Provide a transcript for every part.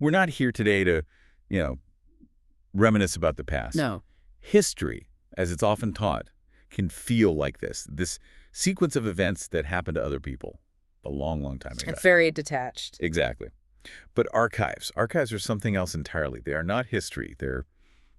We're not here today to, you know, reminisce about the past. No. History, as it's often taught, can feel like this sequence of events that happened to other people a long, long time ago. It's very detached. Exactly. But archives are something else entirely. They are not history. They're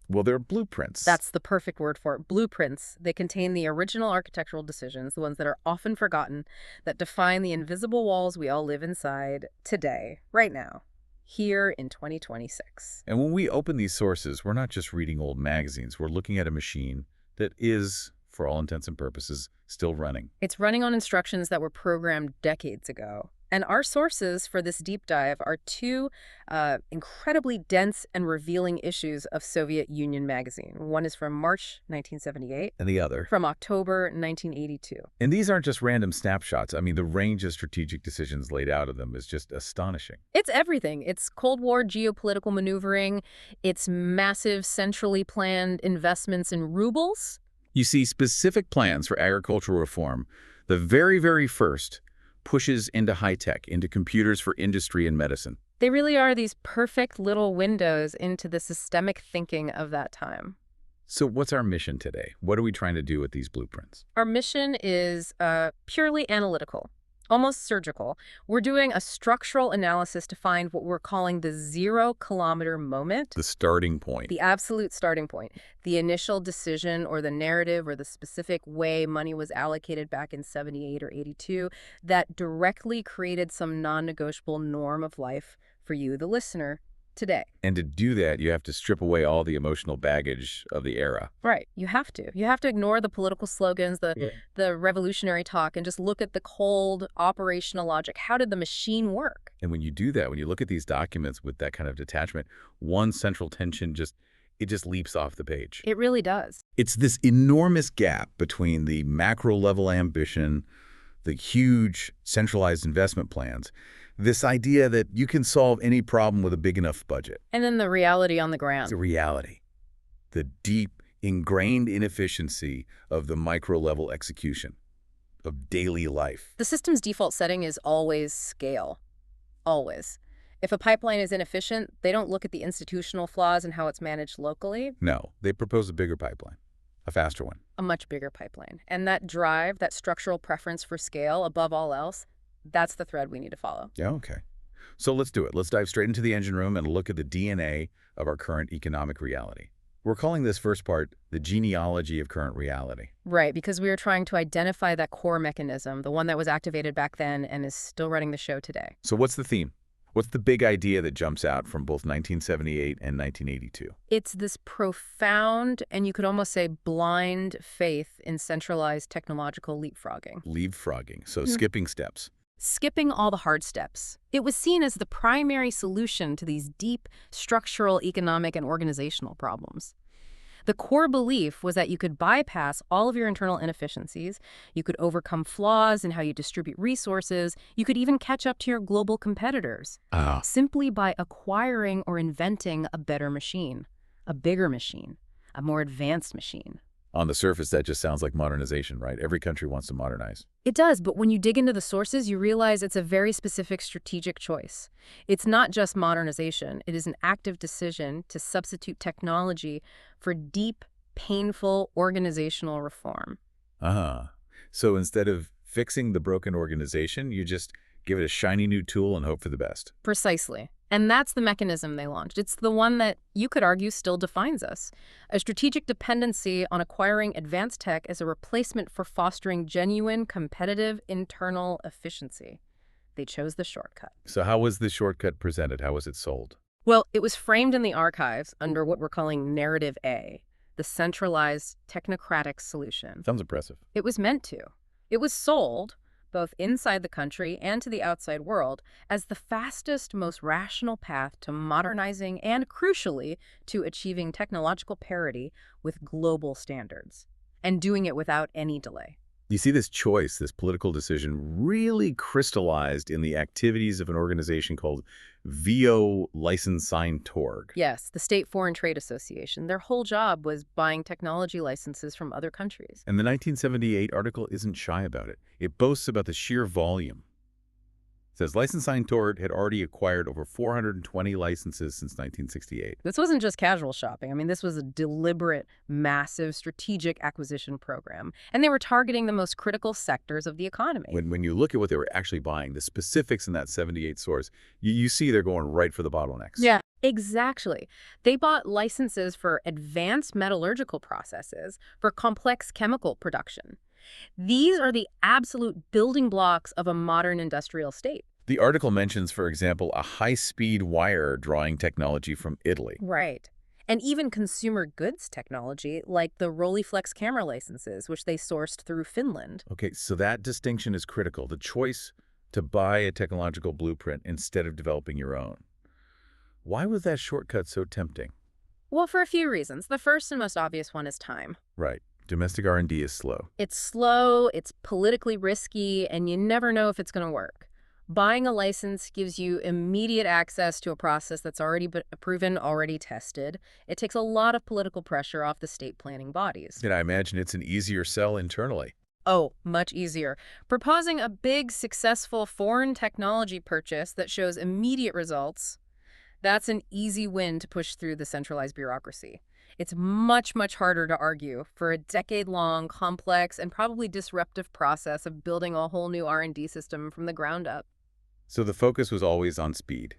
blueprints. That's the perfect word for it. Blueprints. They contain the original architectural decisions, the ones that are often forgotten, that define the invisible walls we all live inside today, right now, here in 2026. And when we open these sources, we're not just reading old magazines. We're looking at a machine that is, for all intents and purposes, still running. It's running on instructions that were programmed decades ago. And our sources for this deep dive are two incredibly dense and revealing issues of Soviet Union magazine. One is from March 1978. And the other? From October 1982. And these aren't just random snapshots. I mean, the range of strategic decisions laid out of them is just astonishing. It's everything. It's Cold War geopolitical maneuvering. It's massive centrally planned investments in rubles. You see specific plans for agricultural reform. The very, very first pushes into high-tech, into computers for industry and medicine. They really are these perfect little windows into the systemic thinking of that time. So what's our mission today? What are we trying to do with these blueprints? Our mission is purely analytical, almost surgical. We're doing a structural analysis to find what we're calling the 0-kilometer moment. The starting point. The absolute starting point. The initial decision or the narrative or the specific way money was allocated back in 78 or 82 that directly created some non-negotiable norm of life for you, the listener, today. And to do that, you have to strip away all the emotional baggage of the era. Right. You have to. You have to ignore the political slogans, the revolutionary talk, and just look at the cold operational logic. How did the machine work? And when you do that, when you look at these documents with that kind of detachment, one central tension just leaps off the page. It really does. It's this enormous gap between the macro-level ambition, the huge centralized investment plans, this idea that you can solve any problem with a big enough budget. And then the reality on the ground. The reality. The deep, ingrained inefficiency of the micro-level execution of daily life. The system's default setting is always scale. Always. If a pipeline is inefficient, they don't look at the institutional flaws and how it's managed locally. No, they propose a bigger pipeline, a faster one. A much bigger pipeline. And that drive, that structural preference for scale above all else, that's the thread we need to follow. Yeah, okay. So let's do it. Let's dive straight into the engine room and look at the DNA of our current economic reality. We're calling this first part the genealogy of current reality. Right, because we are trying to identify that core mechanism, the one that was activated back then and is still running the show today. So what's the theme? What's the big idea that jumps out from both 1978 and 1982? It's this profound, and you could almost say blind faith in centralized technological leapfrogging. Leapfrogging, so skipping steps. Skipping all the hard steps. It was seen as the primary solution to these deep structural, economic, and organizational problems. The core belief was that you could bypass all of your internal inefficiencies, you could overcome flaws in how you distribute resources, you could even catch up to your global competitors, simply by acquiring or inventing a better machine, a bigger machine, a more advanced machine. On the surface, that just sounds like modernization, right? Every country wants to modernize. It does, but when you dig into the sources, you realize it's a very specific strategic choice. It's not just modernization. It is an active decision to substitute technology for deep, painful organizational reform. So instead of fixing the broken organization, you just give it a shiny new tool and hope for the best. Precisely. And that's the mechanism they launched. It's the one that, you could argue, still defines us. A strategic dependency on acquiring advanced tech as a replacement for fostering genuine, competitive, internal efficiency. They chose the shortcut. So how was the shortcut presented? How was it sold? Well, it was framed in the archives under what we're calling Narrative A, the centralized, technocratic solution. Sounds impressive. It was meant to. It was sold, both inside the country and to the outside world, as the fastest, most rational path to modernizing and, crucially, to achieving technological parity with global standards, and doing it without any delay. You see this choice, this political decision, really crystallized in the activities of an organization called VO Licensing-Torg. Yes, the State Foreign Trade Association. Their whole job was buying technology licenses from other countries. And the 1978 article isn't shy about it. It boasts about the sheer volume says Licensing-Tort had already acquired over 420 licenses since 1968. This wasn't just casual shopping. I mean, this was a deliberate, massive, strategic acquisition program. And they were targeting the most critical sectors of the economy. When you look at what they were actually buying, the specifics in that 78 source, you see they're going right for the bottlenecks. Yeah, exactly. They bought licenses for advanced metallurgical processes, for complex chemical production. These are the absolute building blocks of a modern industrial state. The article mentions, for example, a high-speed wire drawing technology from Italy. Right. And even consumer goods technology, like the Rolleiflex camera licenses, which they sourced through Finland. Okay, so that distinction is critical. The choice to buy a technological blueprint instead of developing your own. Why was that shortcut so tempting? Well, for a few reasons. The first and most obvious one is time. Right. Domestic R&D is slow. It's slow, it's politically risky, and you never know if it's going to work. Buying a license gives you immediate access to a process that's already been proven, already tested. It takes a lot of political pressure off the state planning bodies. And I imagine it's an easier sell internally. Oh, much easier. Proposing a big, successful foreign technology purchase that shows immediate results, that's an easy win to push through the centralized bureaucracy. It's much, much harder to argue for a decade-long, complex, and probably disruptive process of building a whole new R&D system from the ground up. So the focus was always on speed,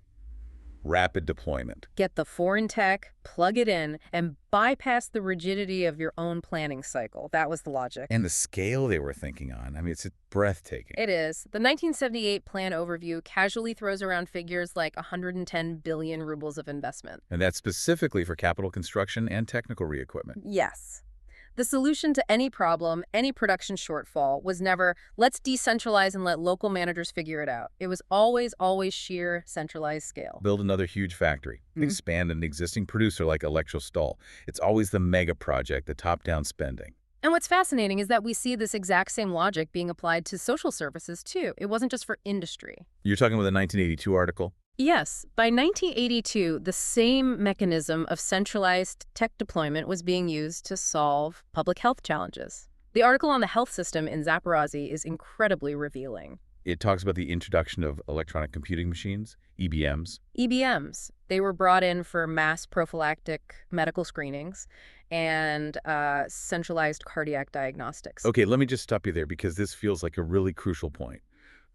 rapid deployment. Get the foreign tech, plug it in, and bypass the rigidity of your own planning cycle. That was the logic. And the scale they were thinking on, I mean, it's breathtaking. It is. The 1978 plan overview casually throws around figures like 110 billion rubles of investment. And that's specifically for capital construction and technical re-equipment. Yes. The solution to any problem, any production shortfall, was never, let's decentralize and let local managers figure it out. It was always, always sheer centralized scale. Build another huge factory. Expand an existing producer like Electrostal. It's always the mega project, the top-down spending. And what's fascinating is that we see this exact same logic being applied to social services, too. It wasn't just for industry. You're talking about the 1982 article? Yes. By 1982, the same mechanism of centralized tech deployment was being used to solve public health challenges. The article on the health system in Zaporozhye is incredibly revealing. It talks about the introduction of electronic computing machines, EBMs. EBMs. They were brought in for mass prophylactic medical screenings and centralized cardiac diagnostics. Okay, let me just stop you there because this feels like a really crucial point.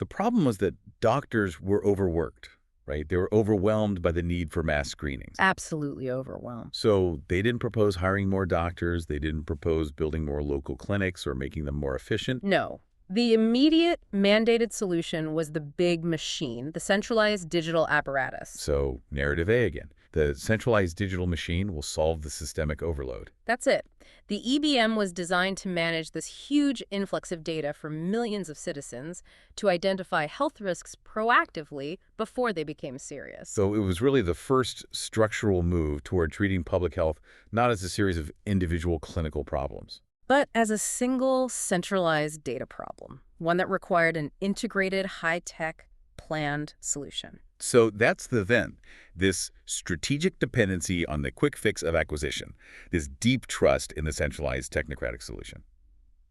The problem was that doctors were overworked. Right? They were overwhelmed by the need for mass screenings. Absolutely overwhelmed. So they didn't propose hiring more doctors. They didn't propose building more local clinics or making them more efficient. No. The immediate mandated solution was the big machine, the centralized digital apparatus. So narrative A again. The centralized digital machine will solve the systemic overload. That's it. The EBM was designed to manage this huge influx of data from millions of citizens to identify health risks proactively before they became serious. So it was really the first structural move toward treating public health not as a series of individual clinical problems, but as a single centralized data problem, one that required an integrated, high-tech, planned solution. So that's the then. This strategic dependency on the quick fix of acquisition, this deep trust in the centralized technocratic solution.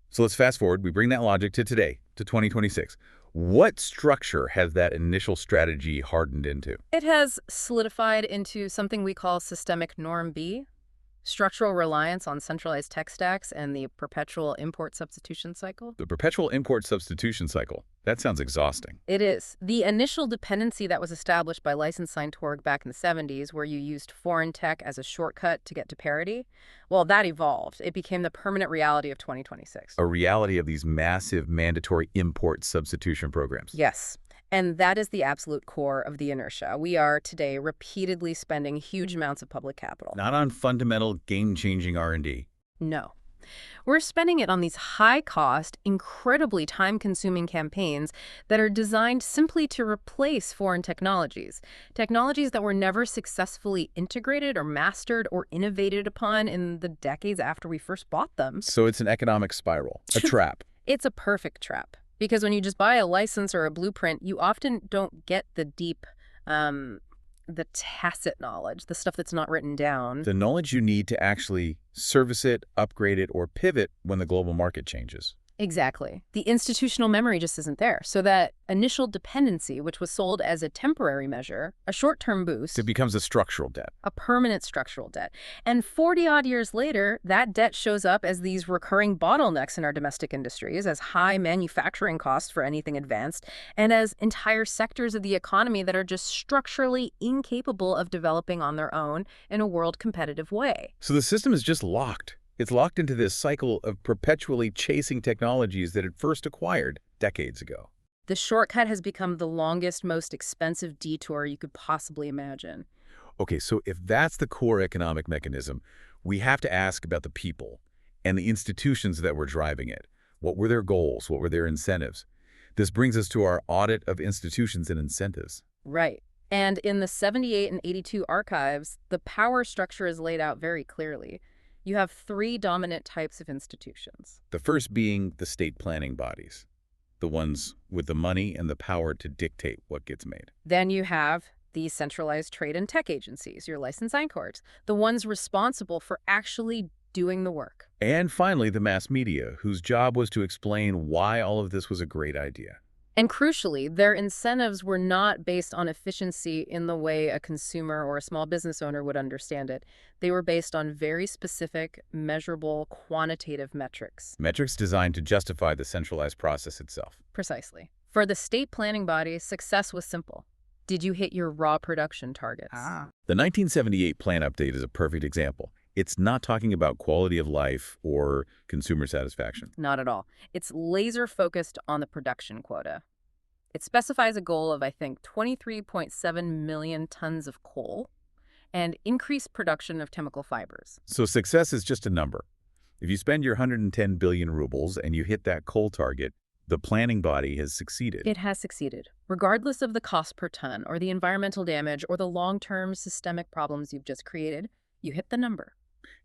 So let's fast forward. We bring that logic to today, to 2026. What structure has that initial strategy hardened into? It has solidified into something we call systemic norm B, structural reliance on centralized tech stacks, and the perpetual import substitution cycle. The perpetual import substitution cycle. That sounds exhausting. It is. The initial dependency that was established by Licensing-Tort back in the 70s, where you used foreign tech as a shortcut to get to parity, well, that evolved. It became the permanent reality of 2026. A reality of these massive mandatory import substitution programs. Yes. And that is the absolute core of the inertia. We are today repeatedly spending huge amounts of public capital. Not on fundamental game-changing R&D. No. We're spending it on these high-cost, incredibly time-consuming campaigns that are designed simply to replace foreign technologies, technologies that were never successfully integrated or mastered or innovated upon in the decades after we first bought them. So it's an economic spiral, a trap. It's a perfect trap. Because when you just buy a license or a blueprint, you often don't get the deep, the tacit knowledge, the stuff that's not written down. The knowledge you need to actually service it, upgrade it, or pivot when the global market changes. Exactly. The institutional memory just isn't there. So that initial dependency, which was sold as a temporary measure, a short-term boost, It becomes a structural debt. a permanent structural debt. And 40-odd years later, that debt shows up as these recurring bottlenecks in our domestic industries, as high manufacturing costs for anything advanced, and as entire sectors of the economy that are just structurally incapable of developing on their own in a world-competitive way. So the system is just locked. It's locked into this cycle of perpetually chasing technologies that it first acquired decades ago. The shortcut has become the longest, most expensive detour you could possibly imagine. Okay, so if that's the core economic mechanism, we have to ask about the people and the institutions that were driving it. What were their goals? What were their incentives? This brings us to our audit of institutions and incentives. Right. And in the 78 and 82 archives, the power structure is laid out very clearly. You have three dominant types of institutions. The first being the state planning bodies, the ones with the money and the power to dictate what gets made. Then you have the centralized trade and tech agencies, your licensing courts, the ones responsible for actually doing the work. And finally, the mass media, whose job was to explain why all of this was a great idea. And crucially, their incentives were not based on efficiency in the way a consumer or a small business owner would understand it. They were based on very specific, measurable, quantitative metrics. Metrics designed to justify the centralized process itself. Precisely. For the state planning body, success was simple. Did you hit your raw production targets? The 1978 plan update is a perfect example. It's not talking about quality of life or consumer satisfaction. Not at all. It's laser-focused on the production quota. It specifies a goal of, I think, 23.7 million tons of coal and increased production of chemical fibers. So success is just a number. If you spend your 110 billion rubles and you hit that coal target, the planning body has succeeded. It has succeeded, regardless of the cost per ton or the environmental damage or the long-term systemic problems you've just created. You hit the number.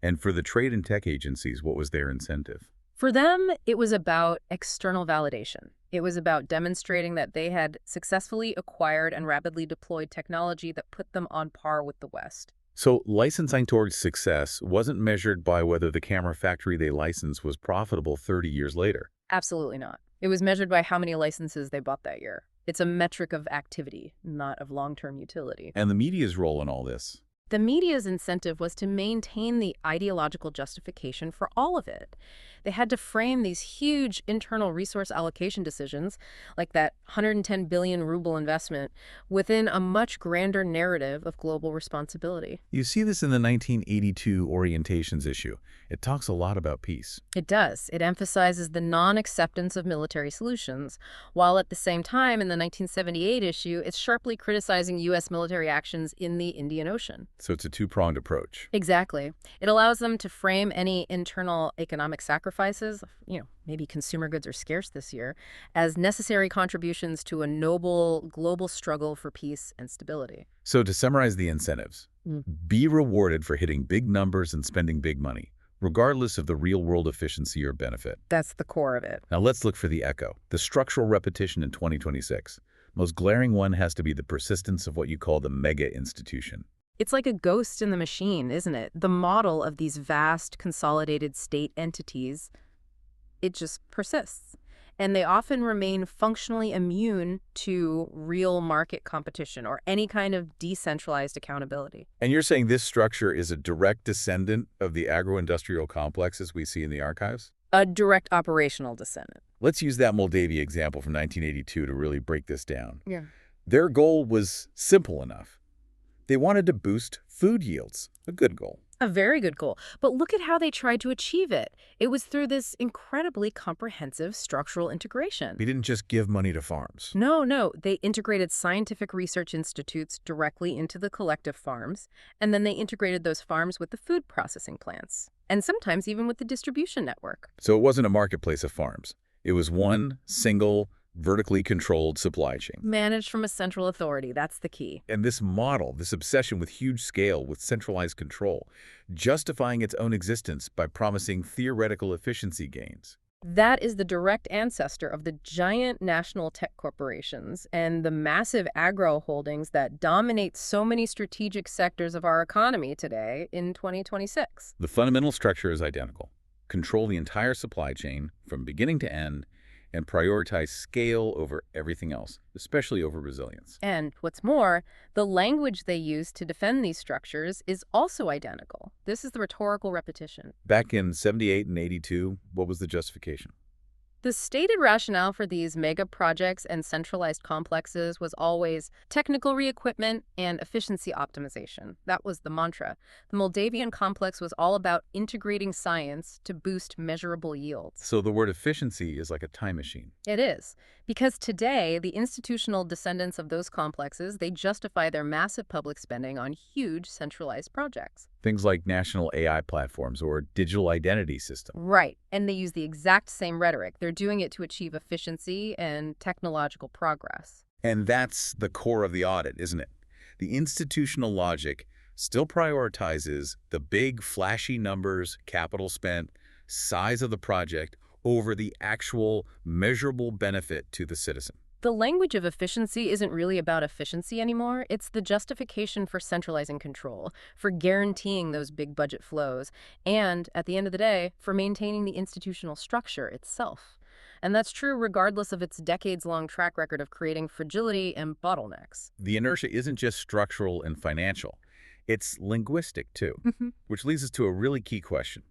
And for the trade and tech agencies, what was their incentive? For them, it was about external validation. It was about demonstrating that they had successfully acquired and rapidly deployed technology that put them on par with the West. So licensing towards success wasn't measured by whether the camera factory they licensed was profitable 30 years later. Absolutely not. It was measured by how many licenses they bought that year. It's a metric of activity, not of long-term utility. And the media's role in all this? The media's incentive was to maintain the ideological justification for all of it. They had to frame these huge internal resource allocation decisions, like that 110 billion ruble investment, within a much grander narrative of global responsibility. You see this in the 1982 orientations issue. It talks a lot about peace. It does. It emphasizes the non-acceptance of military solutions, while at the same time, in the 1978 issue, it's sharply criticizing U.S. military actions in the Indian Ocean. So it's a two-pronged approach. Exactly. It allows them to frame any internal economic sacrifices, maybe consumer goods are scarce this year, as necessary contributions to a noble global struggle for peace and stability. So to summarize the incentives, be rewarded for hitting big numbers and spending big money, regardless of the real-world efficiency or benefit. That's the core of it. Now let's look for the echo, the structural repetition in 2026. Most glaring one has to be the persistence of what you call the mega institution. It's like a ghost in the machine, isn't it? The model of these vast, consolidated state entities, it just persists. And they often remain functionally immune to real market competition or any kind of decentralized accountability. And you're saying this structure is a direct descendant of the agro-industrial complexes we see in the archives? A direct operational descendant. Let's use that Moldavia example from 1982 to really break this down. Yeah. Their goal was simple enough. They wanted to boost food yields, a good goal. A very good goal. But look at how they tried to achieve it. It was through this incredibly comprehensive structural integration. They didn't just give money to farms. No. They integrated scientific research institutes directly into the collective farms, and then they integrated those farms with the food processing plants, and sometimes even with the distribution network. So it wasn't a marketplace of farms. It was one single, vertically controlled supply chain. Managed from a central authority, that's the key. And this model, this obsession with huge scale, with centralized control, justifying its own existence by promising theoretical efficiency gains. That is the direct ancestor of the giant national tech corporations and the massive agro holdings that dominate so many strategic sectors of our economy today in 2026. The fundamental structure is identical. control the entire supply chain from beginning to end, and prioritize scale over everything else, especially over resilience. And what's more, the language they use to defend these structures is also identical. This is the rhetorical repetition. Back in 78 and 82, what was the justification? The stated rationale for these mega projects and centralized complexes was always technical re-equipment and efficiency optimization. That was the mantra. The Moldavian complex was all about integrating science to boost measurable yields. So the word efficiency is like a time machine. It is, because today, the institutional descendants of those complexes, they justify their massive public spending on huge centralized projects. Things like national AI platforms or digital identity systems. Right, and they use the exact same rhetoric. They're doing it to achieve efficiency and technological progress. And that's the core of the audit, isn't it? The institutional logic still prioritizes the big, flashy numbers, capital spent, size of the project, over the actual measurable benefit to the citizen. The language of efficiency isn't really about efficiency anymore. It's the justification for centralizing control, for guaranteeing those big budget flows, and, at the end of the day, for maintaining the institutional structure itself. And that's true regardless of its decades-long track record of creating fragility and bottlenecks. The inertia isn't just structural and financial. It's linguistic, too, which leads us to a really key question.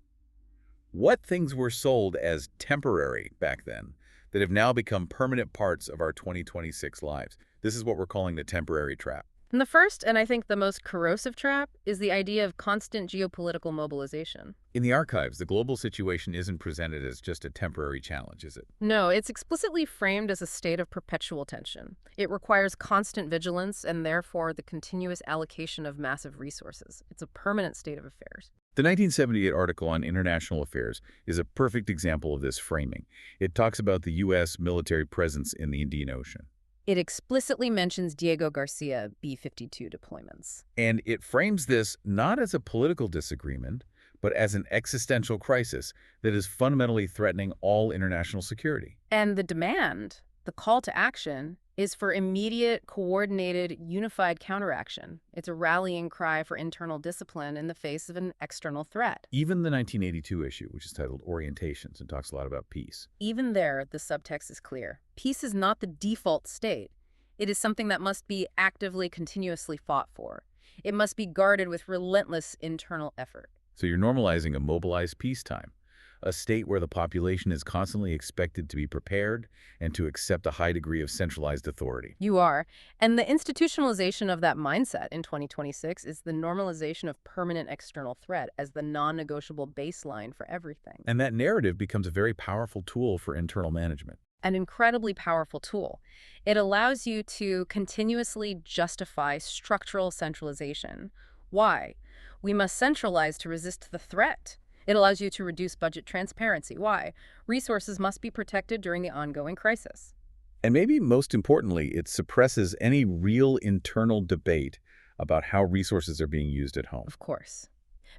What things were sold as temporary back then that have now become permanent parts of our 2026 lives? This is what we're calling the temporary trap. And the first, and I think the most corrosive trap, is the idea of constant geopolitical mobilization. In the archives, the global situation isn't presented as just a temporary challenge, is it? No, it's explicitly framed as a state of perpetual tension. It requires constant vigilance and therefore the continuous allocation of massive resources. It's a permanent state of affairs. The 1978 article on international affairs is a perfect example of this framing. It talks about the U.S. military presence in the Indian Ocean. It explicitly mentions Diego Garcia B-52 deployments. And it frames this not as a political disagreement, but as an existential crisis that is fundamentally threatening all international security. And the demand, the call to action, is for immediate, coordinated, unified counteraction. It's a rallying cry for internal discipline in the face of an external threat. Even the 1982 issue, which is titled Orientations and talks a lot about peace. Even there, the subtext is clear. Peace is not the default state. It is something that must be actively, continuously fought for. It must be guarded with relentless internal effort. So you're normalizing a mobilized peacetime, a state where the population is constantly expected to be prepared and to accept a high degree of centralized authority. You are. And the institutionalization of that mindset in 2026 is the normalization of permanent external threat as the non-negotiable baseline for everything. And that narrative becomes a very powerful tool for internal management. An incredibly powerful tool. It allows you to continuously justify structural centralization. Why? We must centralize to resist the threat. It allows you to reduce budget transparency. Why? Resources must be protected during the ongoing crisis. And maybe most importantly, it suppresses any real internal debate about how resources are being used at home. Of course.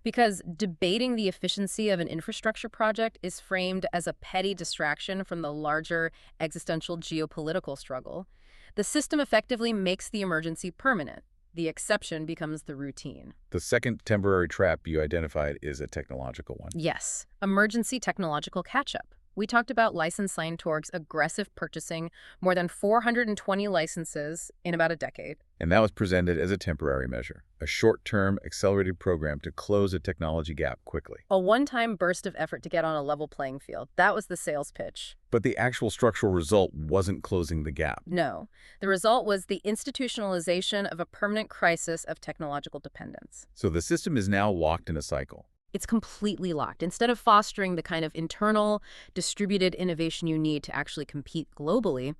Because debating the efficiency of an infrastructure project is framed as a petty distraction from the larger existential geopolitical struggle. The system effectively makes the emergency permanent. The exception becomes the routine. The second temporary trap you identified is a technological one. Yes, emergency technological catch-up. We talked about license Scientorg's aggressive purchasing, more than 420 licenses in about a decade. And that was presented as a temporary measure, a short-term accelerated program to close a technology gap quickly. A one-time burst of effort to get on a level playing field. That was the sales pitch. But the actual structural result wasn't closing the gap. No. The result was the institutionalization of a permanent crisis of technological dependence. So the system is now locked in a cycle. It's completely locked. Instead of fostering the kind of internal, distributed innovation you need to actually compete globally,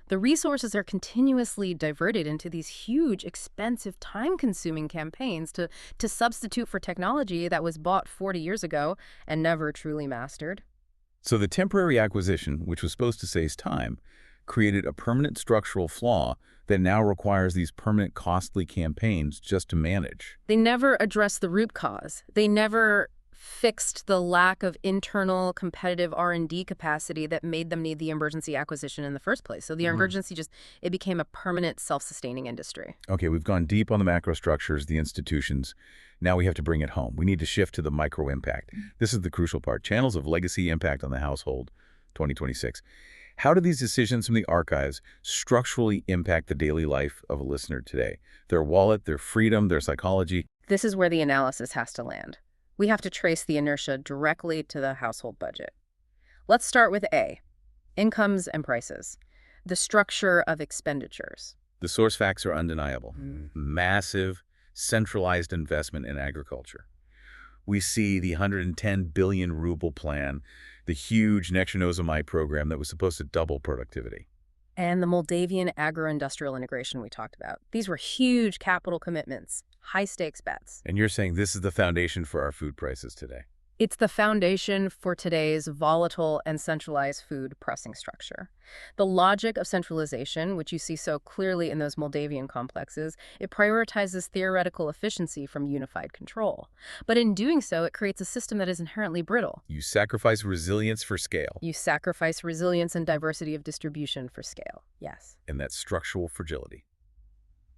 the resources are continuously diverted into these huge, expensive, time-consuming campaigns to substitute for technology that was bought 40 years ago and never truly mastered. So the temporary acquisition, which was supposed to save time, created a permanent structural flaw that now requires these permanent costly campaigns just to manage. They never address the root cause. They never fixed the lack of internal competitive R&D capacity that made them need the emergency acquisition in the first place. So the emergency it became a permanent self-sustaining industry. Okay, we've gone deep on the macro structures, the institutions. Now we have to bring it home. We need to shift to the micro impact. This is the crucial part. Channels of legacy impact on the household, 2026. How do these decisions from the archives structurally impact the daily life of a listener today? Their wallet, their freedom, their psychology. This is where the analysis has to land. We have to trace the inertia directly to the household budget. Let's start with A, incomes and prices, the structure of expenditures. The source facts are undeniable. Massive, centralized investment in agriculture. We see the 110 billion ruble plan, the huge Nextgenozomai program that was supposed to double productivity. And the Moldavian agro-industrial integration we talked about. These were huge capital commitments, high-stakes bets. And you're saying this is the foundation for our food prices today. It's the foundation for today's volatile and centralized food pricing structure. The logic of centralization, which you see so clearly in those Moldavian complexes, it prioritizes theoretical efficiency from unified control. But in doing so, it creates a system that is inherently brittle. You sacrifice resilience for scale. You sacrifice resilience and diversity of distribution for scale, yes. And that structural fragility.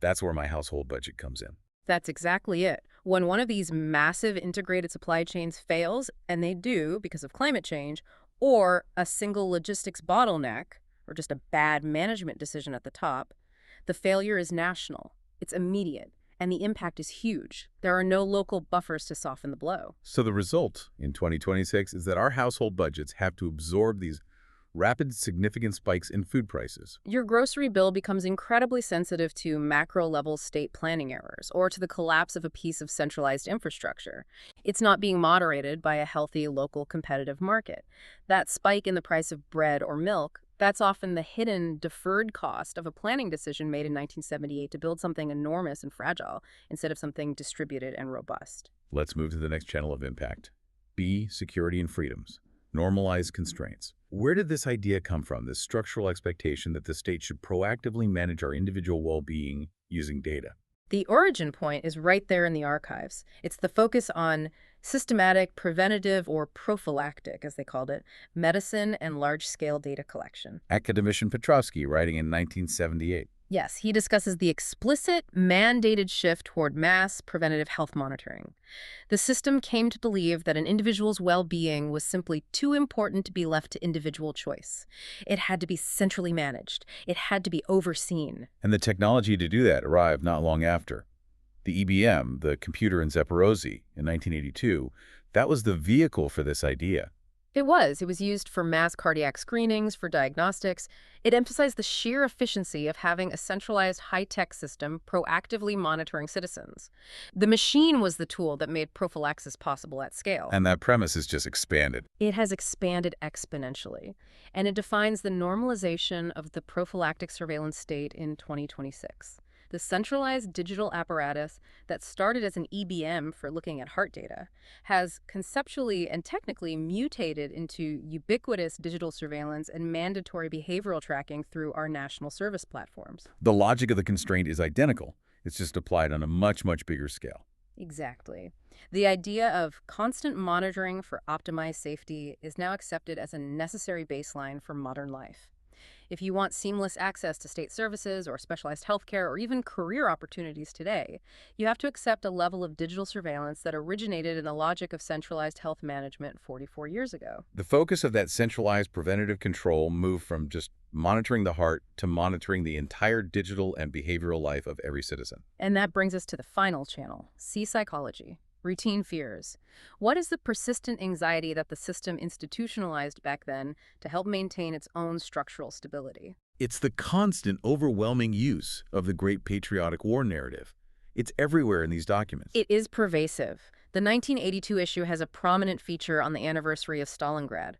That's where my household budget comes in. That's exactly it. When one of these massive integrated supply chains fails, and they do because of climate change, or a single logistics bottleneck, or just a bad management decision at the top, the failure is national, it's immediate, and the impact is huge. There are no local buffers to soften the blow. So the result in 2026 is that our household budgets have to absorb these rapid, significant spikes in food prices. Your grocery bill becomes incredibly sensitive to macro-level state planning errors or to the collapse of a piece of centralized infrastructure. It's not being moderated by a healthy local competitive market. That spike in the price of bread or milk, that's often the hidden, deferred cost of a planning decision made in 1978 to build something enormous and fragile instead of something distributed and robust. Let's move to the next channel of impact. B, security and freedoms. Normalized constraints. Where did this idea come from, this structural expectation that the state should proactively manage our individual well-being using data? The origin point is right there in the archives. It's the focus on systematic, preventative, or prophylactic, as they called it, medicine and large-scale data collection. Academician Petrovsky, writing in 1978. Yes, he discusses the explicit, mandated shift toward mass preventative health monitoring. The system came to believe that an individual's well-being was simply too important to be left to individual choice. It had to be centrally managed. It had to be overseen. And the technology to do that arrived not long after. The EBM, the computer in Zaporozhye, in 1982, that was the vehicle for this idea. It was used for mass cardiac screenings, for diagnostics. It emphasized the sheer efficiency of having a centralized high-tech system proactively monitoring citizens. The machine was the tool that made prophylaxis possible at scale. And that premise has just expanded. It has expanded exponentially, and it defines the normalization of the prophylactic surveillance state in 2026. The centralized digital apparatus that started as an EBM for looking at heart data has conceptually and technically mutated into ubiquitous digital surveillance and mandatory behavioral tracking through our national service platforms. The logic of the constraint is identical. It's just applied on a much, much bigger scale. Exactly. The idea of constant monitoring for optimized safety is now accepted as a necessary baseline for modern life. If you want seamless access to state services or specialized healthcare or even career opportunities today, you have to accept a level of digital surveillance that originated in the logic of centralized health management 44 years ago. The focus of that centralized preventative control moved from just monitoring the heart to monitoring the entire digital and behavioral life of every citizen. And that brings us to the final channel, C, psychology. Routine fears. What is the persistent anxiety that the system institutionalized back then to help maintain its own structural stability? It's the constant, overwhelming use of the Great Patriotic War narrative. It's everywhere in these documents. It is pervasive. The 1982 issue has a prominent feature on the anniversary of Stalingrad.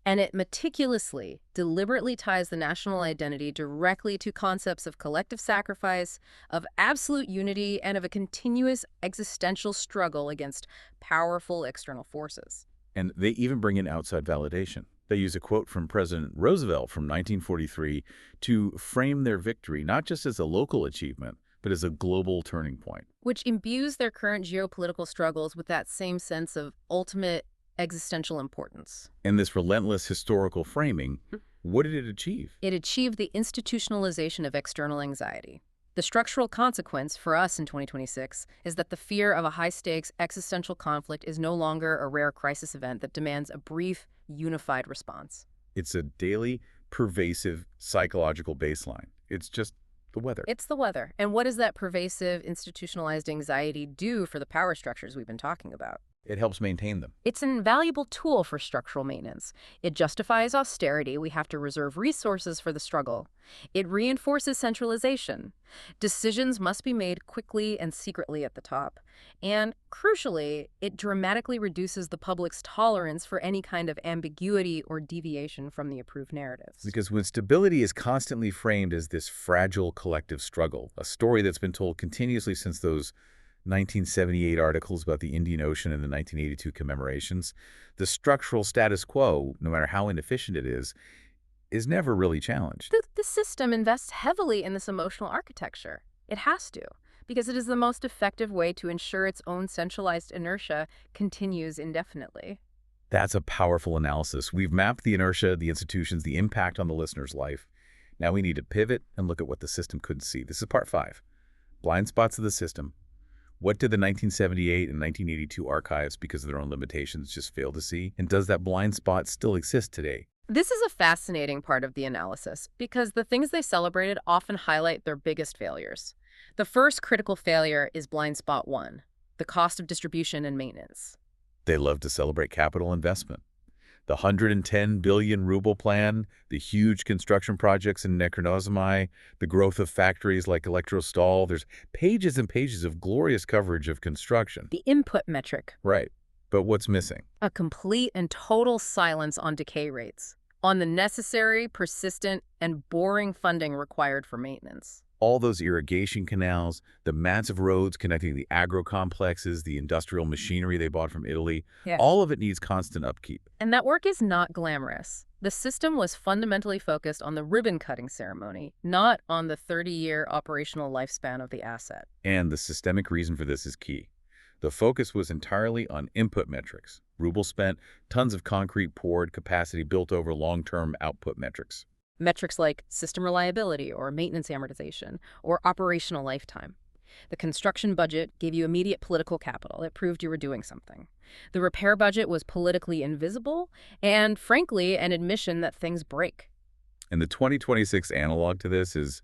And it meticulously, deliberately ties the national identity directly to concepts of collective sacrifice, of absolute unity, and of a continuous existential struggle against powerful external forces. And they even bring in outside validation. They use a quote from President Roosevelt from 1943 to frame their victory not just as a local achievement, but as a global turning point. Which imbues their current geopolitical struggles with that same sense of ultimate existential importance. And this relentless historical framing, what did it achieve? It achieved the institutionalization of external anxiety. The structural consequence for us in 2026 is that the fear of a high-stakes existential conflict is no longer a rare crisis event that demands a brief, unified response. It's a daily, pervasive psychological baseline. It's just the weather. It's the weather. And what does that pervasive, institutionalized anxiety do for the power structures we've been talking about? It helps maintain them. It's an invaluable tool for structural maintenance. It justifies austerity. We have to reserve resources for the struggle. It reinforces centralization. Decisions must be made quickly and secretly at the top. And, crucially, it dramatically reduces the public's tolerance for any kind of ambiguity or deviation from the approved narratives. Because when stability is constantly framed as this fragile collective struggle, a story that's been told continuously since those 1978 articles about the Indian Ocean and the 1982 commemorations, the structural status quo, no matter how inefficient it is never really challenged. The system invests heavily in this emotional architecture. It has to, because it is the most effective way to ensure its own centralized inertia continues indefinitely. That's a powerful analysis. We've mapped the inertia, the institutions, the impact on the listener's life. Now we need to pivot and look at what the system couldn't see. This is part 5. Blind spots of the system. What did the 1978 and 1982 archives, because of their own limitations, just fail to see? And does that blind spot still exist today? This is a fascinating part of the analysis, because the things they celebrated often highlight their biggest failures. The first critical failure is blind spot 1, the cost of distribution and maintenance. They love to celebrate capital investment. The 110 billion ruble plan, the huge construction projects in Necronozomy, the growth of factories like Electrostal. There's pages and pages of glorious coverage of construction. The input metric. Right. But what's missing? A complete and total silence on decay rates, on the necessary, persistent, and boring funding required for maintenance. All those irrigation canals, the massive roads connecting the agro-complexes, the industrial machinery they bought from Italy, all of it needs constant upkeep. And that work is not glamorous. The system was fundamentally focused on the ribbon-cutting ceremony, not on the 30-year operational lifespan of the asset. And the systemic reason for this is key. The focus was entirely on input metrics. Rubles spent, tons of concrete poured, capacity built over long-term output metrics. Metrics like system reliability or maintenance amortization or operational lifetime. The construction budget gave you immediate political capital. It proved you were doing something. The repair budget was politically invisible and, frankly, an admission that things break. And the 2026 analog to this is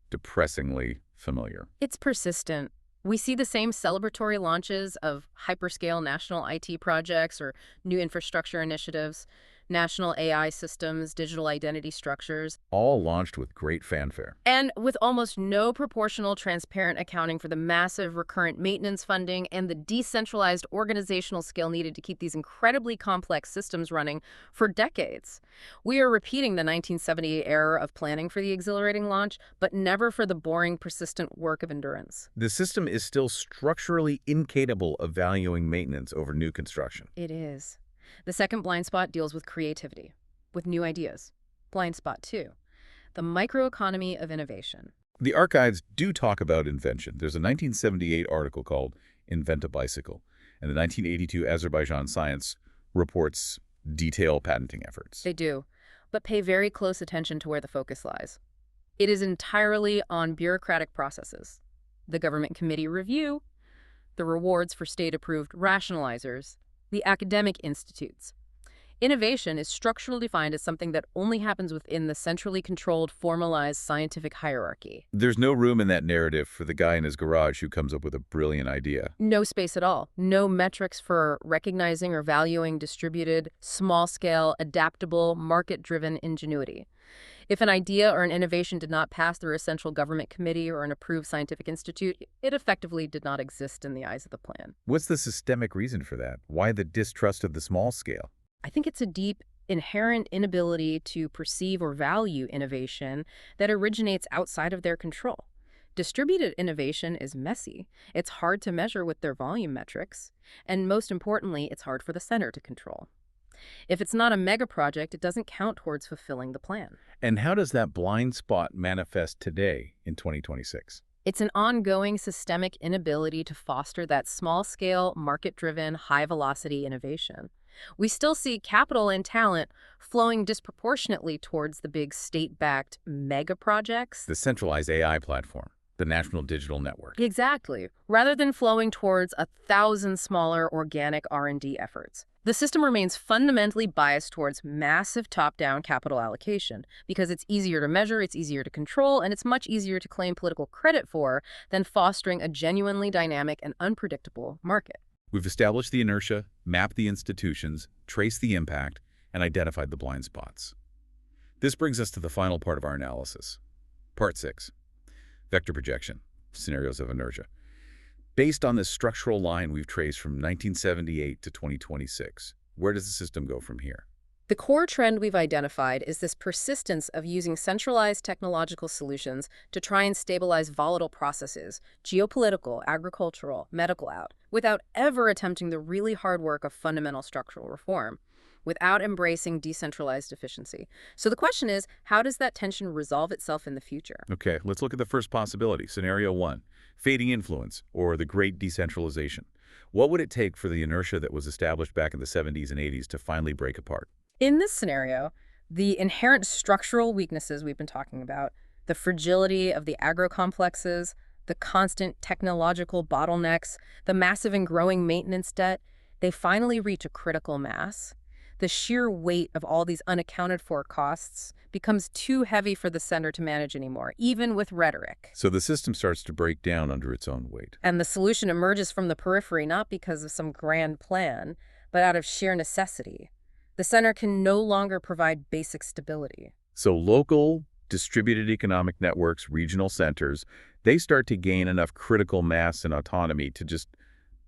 depressingly familiar. It's persistent. We see the same celebratory launches of hyperscale national IT projects or new infrastructure initiatives, national AI systems, digital identity structures. All launched with great fanfare. And with almost no proportional transparent accounting for the massive recurrent maintenance funding and the decentralized organizational scale needed to keep these incredibly complex systems running for decades. We are repeating the 1978 era of planning for the exhilarating launch, but never for the boring, persistent work of endurance. The system is still structurally incapable of valuing maintenance over new construction. It is. The second blind spot deals with creativity, with new ideas. Blind spot 2, the microeconomy of innovation. The archives do talk about invention. There's a 1978 article called Invent a Bicycle, and the 1982 Azerbaijan Science reports detailed patenting efforts. They do, but pay very close attention to where the focus lies. It is entirely on bureaucratic processes. The government committee review, the rewards for state-approved rationalizers, the academic institutes. Innovation is structurally defined as something that only happens within the centrally controlled, formalized scientific hierarchy. There's no room in that narrative for the guy in his garage who comes up with a brilliant idea. No space at all. No metrics for recognizing or valuing distributed, small-scale, adaptable, market-driven ingenuity. If an idea or an innovation did not pass through a central government committee or an approved scientific institute, it effectively did not exist in the eyes of the plan. What's the systemic reason for that? Why the distrust of the small scale? I think it's a deep, inherent inability to perceive or value innovation that originates outside of their control. Distributed innovation is messy. It's hard to measure with their volume metrics. And most importantly, it's hard for the center to control. If it's not a mega project, it doesn't count towards fulfilling the plan. And how does that blind spot manifest today in 2026? It's an ongoing systemic inability to foster that small-scale, market-driven, high-velocity innovation. We still see capital and talent flowing disproportionately towards the big state-backed mega projects. The centralized AI platform, the National Digital Network. Exactly, rather than flowing towards 1,000 smaller organic R&D efforts. The system remains fundamentally biased towards massive top-down capital allocation because it's easier to measure, it's easier to control, and it's much easier to claim political credit for than fostering a genuinely dynamic and unpredictable market. We've established the inertia, mapped the institutions, traced the impact, and identified the blind spots. This brings us to the final part of our analysis. Part 6. Vector projection, scenarios of inertia. Based on this structural line we've traced from 1978 to 2026, where does the system go from here? The core trend we've identified is this persistence of using centralized technological solutions to try and stabilize volatile processes, geopolitical, agricultural, medical out, without ever attempting the really hard work of fundamental structural reform, without embracing decentralized efficiency. So the question is, how does that tension resolve itself in the future? Okay, let's look at the first possibility, scenario 1, fading influence, or the great decentralization. What would it take for the inertia that was established back in the 70s and 80s to finally break apart? In this scenario, the inherent structural weaknesses we've been talking about, the fragility of the agro-complexes, the constant technological bottlenecks, the massive and growing maintenance debt, they finally reach a critical mass. The sheer weight of all these unaccounted for costs becomes too heavy for the center to manage anymore, even with rhetoric. So the system starts to break down under its own weight. And the solution emerges from the periphery not because of some grand plan, but out of sheer necessity. The center can no longer provide basic stability. So local, distributed economic networks, regional centers, they start to gain enough critical mass and autonomy to just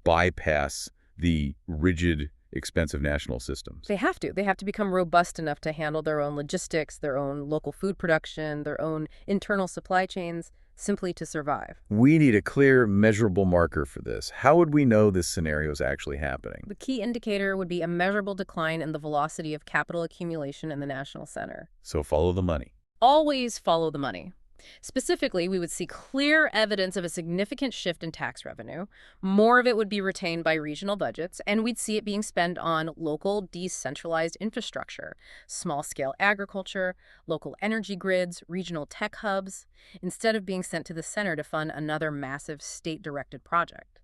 bypass the rigid, expensive national systems. They have to. They have to become robust enough to handle their own logistics, their own local food production, their own internal supply chains, simply to survive. We need a clear, measurable marker for this. How would we know this scenario is actually happening? The key indicator would be a measurable decline in the velocity of capital accumulation in the national center. So follow the money. Always follow the money. Specifically, we would see clear evidence of a significant shift in tax revenue. More of it would be retained by regional budgets, and we'd see it being spent on local decentralized infrastructure, small-scale agriculture, local energy grids, regional tech hubs, instead of being sent to the center to fund another massive state-directed project.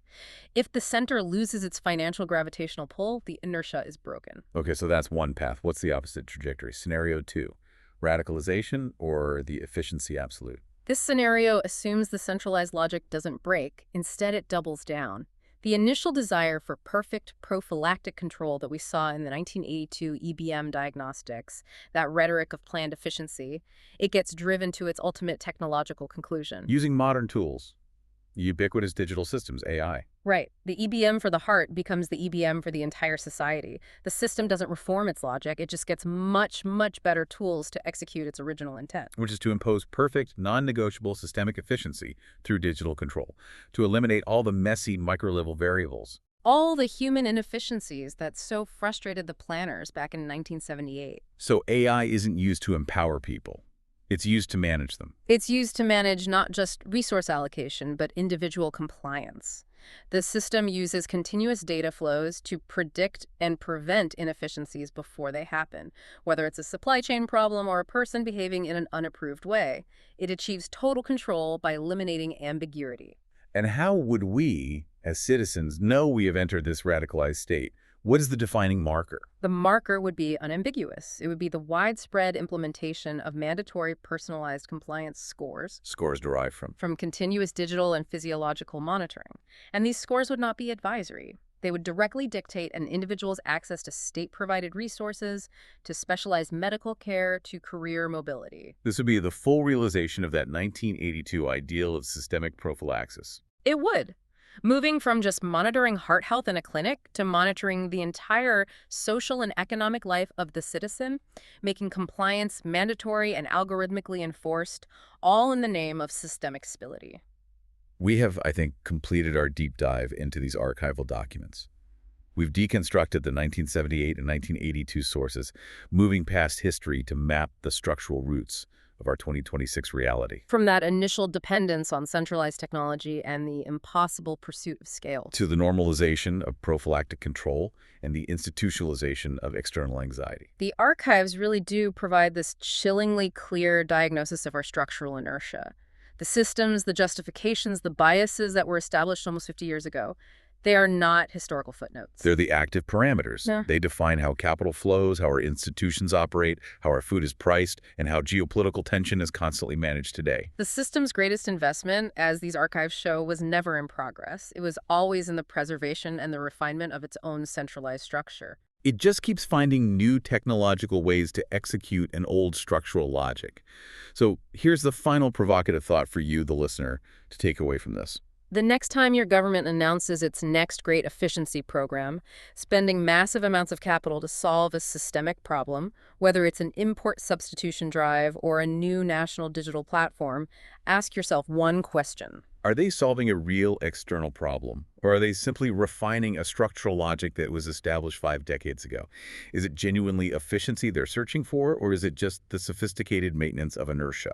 If the center loses its financial gravitational pull, the inertia is broken. Okay, so that's one path. What's the opposite trajectory? Scenario 2. Radicalization or the efficiency absolute? This scenario assumes the centralized logic doesn't break. Instead, it doubles down. The initial desire for perfect prophylactic control that we saw in the 1982 EBM diagnostics, that rhetoric of planned efficiency, it gets driven to its ultimate technological conclusion. Using modern tools, ubiquitous digital systems, AI. Right. The EBM for the heart becomes the EBM for the entire society. The system doesn't reform its logic. It just gets much, much better tools to execute its original intent. Which is to impose perfect, non-negotiable systemic efficiency through digital control, to eliminate all the messy micro-level variables. All the human inefficiencies that so frustrated the planners back in 1978. So AI isn't used to empower people. It's used to manage them. It's used to manage not just resource allocation, but individual compliance. The system uses continuous data flows to predict and prevent inefficiencies before they happen. Whether it's a supply chain problem or a person behaving in an unapproved way, it achieves total control by eliminating ambiguity. And how would we, as citizens, know we have entered this radicalized state? What is the defining marker? The marker would be unambiguous. It would be the widespread implementation of mandatory personalized compliance scores. Scores derived from Continuous digital and physiological monitoring. And these scores would not be advisory. They would directly dictate an individual's access to state-provided resources, to specialized medical care, to career mobility. This would be the full realization of that 1982 ideal of systemic prophylaxis. It would. Moving from just monitoring heart health in a clinic to monitoring the entire social and economic life of the citizen, making compliance mandatory and algorithmically enforced, all in the name of systemic stability. We have, I think, completed our deep dive into these archival documents. We've deconstructed the 1978 and 1982 sources, moving past history to map the structural roots, of our 2026 reality. From that initial dependence on centralized technology and the impossible pursuit of scale. To the normalization of prophylactic control and the institutionalization of external anxiety. The archives really do provide this chillingly clear diagnosis of our structural inertia. The systems, the justifications, the biases that were established almost 50 years ago, they are not historical footnotes. They're the active parameters. Yeah. They define how capital flows, how our institutions operate, how our food is priced, and how geopolitical tension is constantly managed today. The system's greatest investment, as these archives show, was never in progress. It was always in the preservation and the refinement of its own centralized structure. It just keeps finding new technological ways to execute an old structural logic. So here's the final provocative thought for you, the listener, to take away from this. The next time your government announces its next great efficiency program, spending massive amounts of capital to solve a systemic problem, whether it's an import substitution drive or a new national digital platform, ask yourself one question. Are they solving a real external problem, or are they simply refining a structural logic that was established 5 decades ago? Is it genuinely efficiency they're searching for, or is it just the sophisticated maintenance of inertia?